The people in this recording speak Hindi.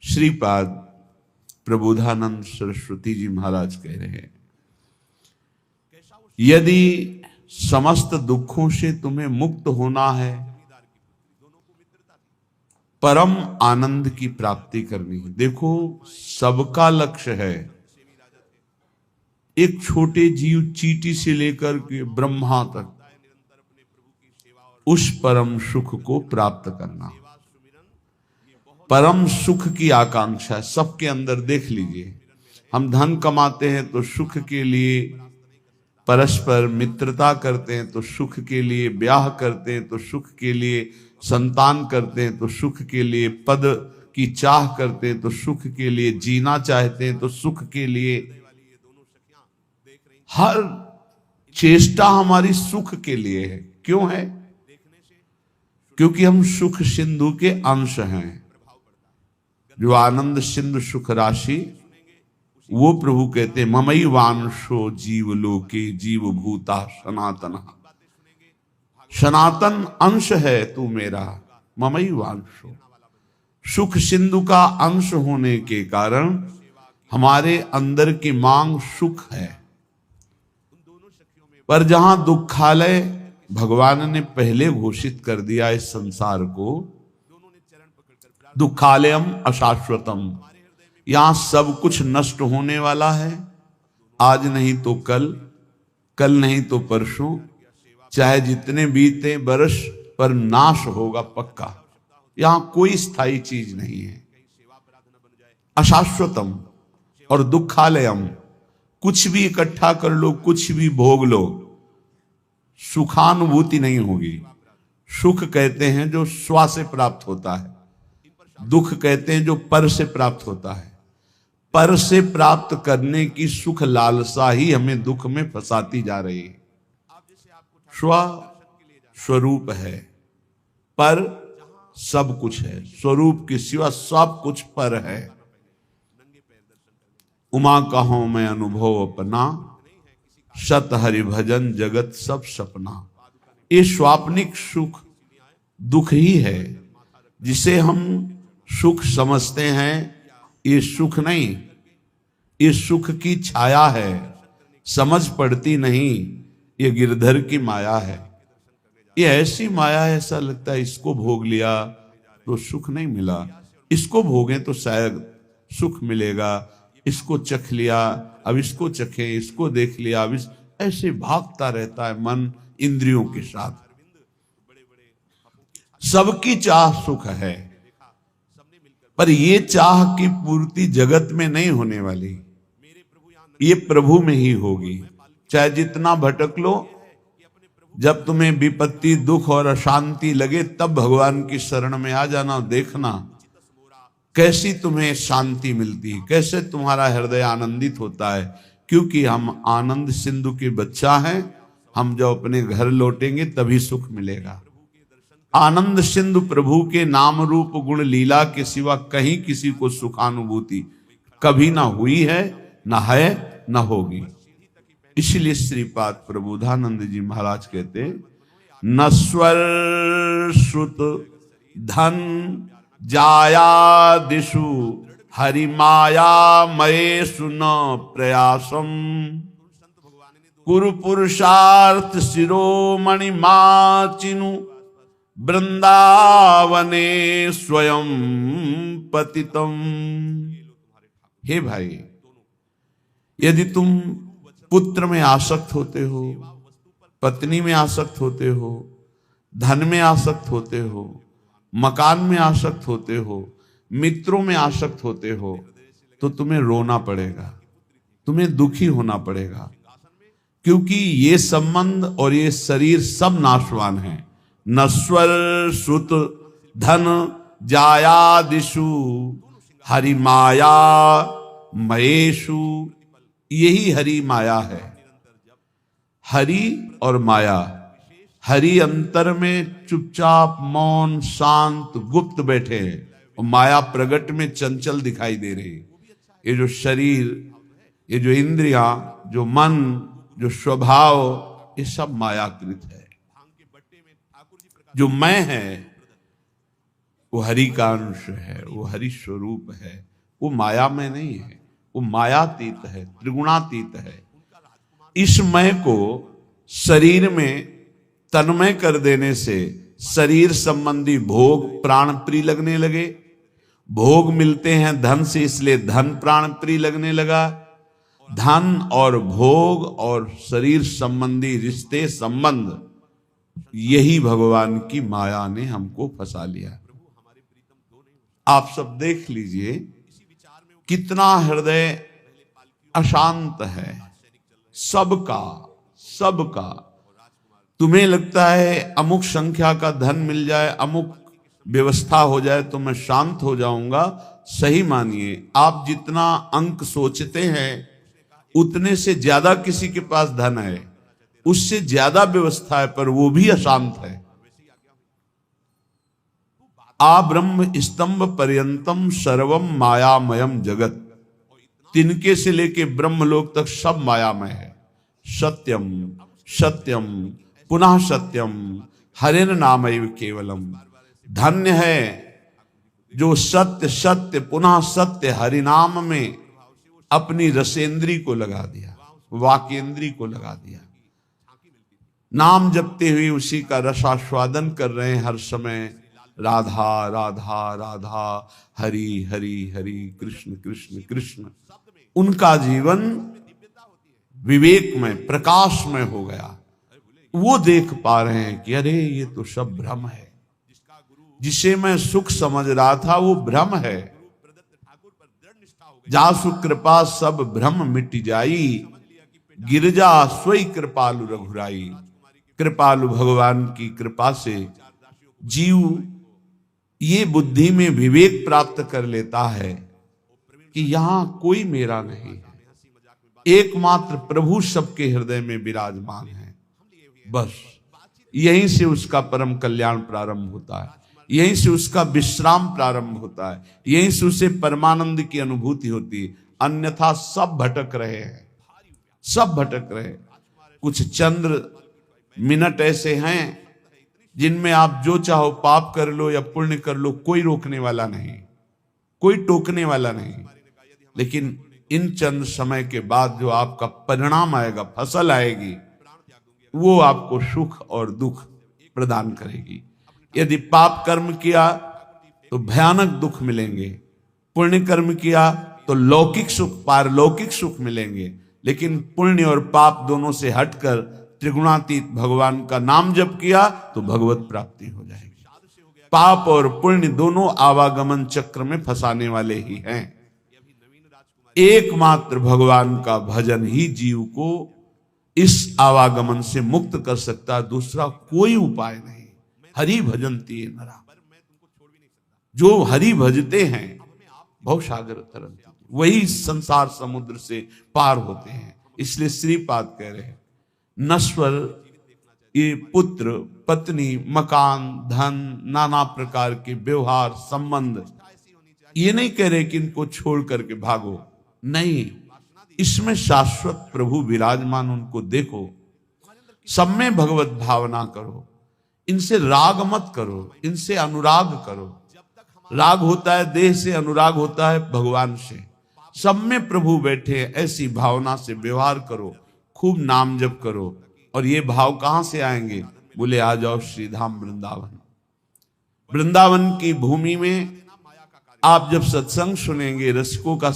श्रीपाद प्रबोधानंद सरस्वती जी महाराज कह रहे हैं, यदि समस्त दुखों से तुम्हें मुक्त होना है, परम आनंद की प्राप्ति करनी है। देखो, सबका लक्ष्य है एक छोटे जीव चींटी से लेकर के ब्रह्मा तक उस परम सुख को प्राप्त करना। परम सुख की आकांक्षा है सबके अंदर। देख लीजिए, हम धन कमाते हैं तो सुख के लिए, परस्पर मित्रता करते हैं तो सुख के लिए, ब्याह करते हैं तो सुख के लिए, संतान करते हैं तो सुख के लिए, पद की चाह करते हैं तो सुख के लिए, जीना चाहते हैं तो सुख के लिए। हर चेष्टा हमारी सुख के लिए है। क्यों है? क्योंकि हम सुख सिंधु के अंश हैं। जो आनंद सिंधु सुख राशि, वो प्रभु कहते हैं ममई वांशो जीव लोके जीव भूता सनातन। सनातन अंश है तू मेरा, ममई वांशो। सुख सिंधु का अंश होने के कारण हमारे अंदर की मांग सुख है। पर जहां दुखालय भगवान ने पहले घोषित कर दिया इस संसार को, दुखालयम अशाश्वतम, यहां सब कुछ नष्ट होने वाला है। आज नहीं तो कल, कल नहीं तो परसों, चाहे जितने बीते बरस, पर नाश होगा पक्का। यहां कोई स्थायी चीज नहीं है। अशाश्वतम और दुखालयम, कुछ भी इकट्ठा कर लो, कुछ भी भोग लो, सुखानुभूति नहीं होगी। सुख कहते हैं जो स्व से प्राप्त होता है, दुख कहते हैं जो पर से प्राप्त होता है। पर से प्राप्त करने की सुख लालसा ही हमें दुख में फंसाती जा रही है। स्व स्वरूप है, पर सब कुछ है। स्वरूप के सिवा सब कुछ पर है। उमा कहो मैं अनुभव अपना, सत हरि भजन जगत सब सपना। ये स्वाप्निक सुख दुख ही है। जिसे हम सुख समझते हैं, ये सुख नहीं, ये सुख की छाया है। समझ पड़ती नहीं, ये गिरधर की माया है। ये ऐसी माया है, ऐसा लगता है इसको भोग लिया तो सुख नहीं मिला, इसको भोगें तो शायद सुख मिलेगा, इसको चख लिया अब इसको चखें, इसको देख लिया अब ऐसे भागता रहता है मन इंद्रियों के साथ। सबकी चाह सुख है, पर ये चाह की पूर्ति जगत में नहीं होने वाली, ये प्रभु में ही होगी। चाहे जितना भटक लो, जब तुम्हें विपत्ति दुख और अशांति लगे तब भगवान की शरण में आ जाना। देखना कैसी तुम्हें शांति मिलती है, कैसे तुम्हारा हृदय आनंदित होता है। क्योंकि हम आनंद सिंधु के बच्चा हैं। हम जब अपने घर लौटेंगे तभी सुख मिलेगा। आनंद सिंधु प्रभु के नाम रूप गुण लीला के सिवा कहीं किसी को सुखानुभूति कभी ना हुई है, ना है, ना होगी। इसलिए श्रीपाद प्रबोधानंद जी महाराज कहते, नस्वर श्रुत धन जाया दिशु हरि माया मये सुन प्रयासम कुरु पुरुषार्थ शिरोमणि माचिनु वृंदावने स्वयं पतितम। हे भाई, यदि तुम पुत्र में आसक्त होते हो, पत्नी में आसक्त होते हो, धन में आसक्त होते हो, मकान में आसक्त होते हो, मित्रों में आसक्त होते हो, तो तुम्हें रोना पड़ेगा, तुम्हें दुखी होना पड़ेगा। क्योंकि ये संबंध और ये शरीर सब नाशवान है। नश्वर सुत धन जायादिषु हरि माया मयेषु, यही हरि माया है। हरि और माया, हरि अंतर में चुपचाप मौन शांत गुप्त बैठे हैं, और माया प्रगट में चंचल दिखाई दे रही। ये जो शरीर, ये जो इंद्रियां, जो मन, जो स्वभाव, ये सब मायाकृत है। जो मैं है वो हरि का अंश है, वो हरि स्वरूप है, वो माया में नहीं है, वो मायातीत है, त्रिगुणातीत है। इस मय को शरीर में तन्मय कर देने से शरीर संबंधी भोग प्राण प्रिय लगने लगे, भोग मिलते हैं धन से इसलिए धन प्राण प्रिय लगने लगा। धन और भोग और शरीर संबंधी रिश्ते संबंध, यही भगवान की माया ने हमको फंसा लिया। आप सब देख लीजिए कितना हृदय अशांत है सबका सबका। तुम्हें लगता है अमुक संख्या का धन मिल जाए, अमुक व्यवस्था हो जाए तो मैं शांत हो जाऊंगा। सही मानिए, आप जितना अंक सोचते हैं उतने से ज्यादा किसी के पास धन है, उससे ज्यादा व्यवस्था है, पर वो भी अशांत है। आ ब्रह्म स्तंभ पर्यंतम सर्वम मायामयम जगत, तिनके से लेके ब्रह्मलोक तक सब मायामय है। सत्यम सत्यम पुनः सत्यम हरेन नामैव केवलम। धन्य है जो सत्य सत्य पुनः सत्य हरिनाम में अपनी रसेंद्री को लगा दिया, वाकेंद्री को लगा दिया। नाम जपते हुए उसी का रसास्वादन कर रहे हैं हर समय। राधा राधा राधा, हरि हरि हरि, कृष्ण कृष्ण कृष्ण। उनका जीवन विवेक में प्रकाश में हो गया। वो देख पा रहे हैं कि अरे ये तो सब भ्रम है, जिसे मैं सुख समझ रहा था वो भ्रम है। जासु कृपा सब भ्रम मिट जाई, गिरजा सोई कृपालु रघुराई। कृपालु भगवान की कृपा से जीव ये बुद्धि में विवेक प्राप्त कर लेता है कि यहां कोई मेरा नहीं है, एकमात्र प्रभु सबके हृदय में विराजमान है। बस यहीं से उसका परम कल्याण प्रारंभ होता है, यहीं से उसका विश्राम प्रारंभ होता है, यहीं से उसे परमानंद की अनुभूति होती है। अन्यथा सब भटक रहे हैं, सब भटक रहे हैं। कुछ चंद्र मिनट ऐसे हैं जिनमें आप जो चाहो पाप कर लो या पुण्य कर लो, कोई रोकने वाला नहीं, कोई टोकने वाला नहीं। लेकिन इन चंद समय के बाद जो आपका परिणाम आएगा, फसल आएगी, वो आपको सुख और दुख प्रदान करेगी। यदि पाप कर्म किया तो भयानक दुख मिलेंगे, पुण्य कर्म किया तो लौकिक सुख पारलौकिक सुख मिलेंगे। लेकिन पुण्य और पाप दोनों से हटकर त्रिगुणातीत भगवान का नाम जप किया तो भगवत प्राप्ति हो जाएगी। पाप और पुण्य दोनों आवागमन चक्र में फंसाने वाले ही हैं। एकमात्र भगवान का भजन ही जीव को इस आवागमन से मुक्त कर सकता है, दूसरा कोई उपाय नहीं। हरि भजन्ति नरा, जो हरि भजते हैं भवसागर तरंति, वही संसार समुद्र से पार होते हैं। इसलिए श्रीपाद कह रहे हैं नश्वर ये पुत्र पत्नी मकान धन नाना प्रकार के व्यवहार संबंध, ये नहीं कह रहे कि इनको छोड़ करके भागो, नहीं, इसमें शाश्वत प्रभु विराजमान, उनको देखो, सब में भगवत भावना करो, इनसे राग मत करो, इनसे अनुराग करो। राग होता है देह से, अनुराग होता है भगवान से। सब में प्रभु बैठे, ऐसी भावना से व्यवहार करो, खूब नाम जप करो। और ये भाव कहां से आएंगे? बोले आ जाओ श्रीधाम वृंदावन। वृंदावन की भूमि में आप जब सत्संग सुनेंगे, रसिकों का